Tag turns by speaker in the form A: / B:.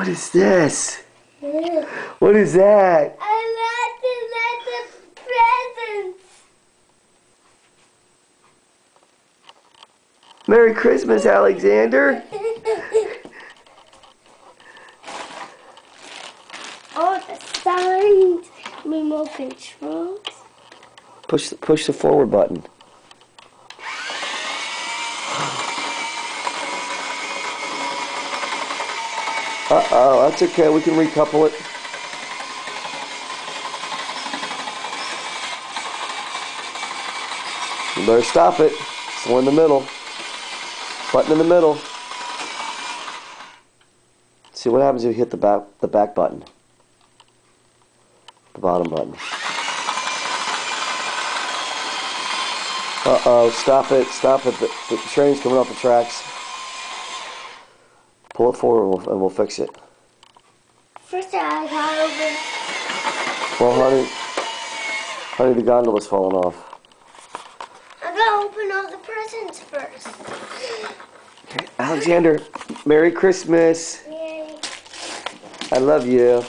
A: What is this? What is that?
B: I like the presents.
A: Merry Christmas, Alexander.
B: Oh, the signed remote controls.
A: Push the forward button. Uh-oh, that's okay. We can recouple it. You better stop it. It's the one in the middle. Button in the middle. See what happens if you hit the back button. The bottom button. Uh-oh, stop it, stop it. The train's coming off the tracks. Pull it forward and we'll fix it.
B: First I got open.
A: Well, honey, the gondola's falling off.
B: I gotta open all the presents first.
A: Okay, Alexander, Merry Christmas.
B: Yay.
A: I love you.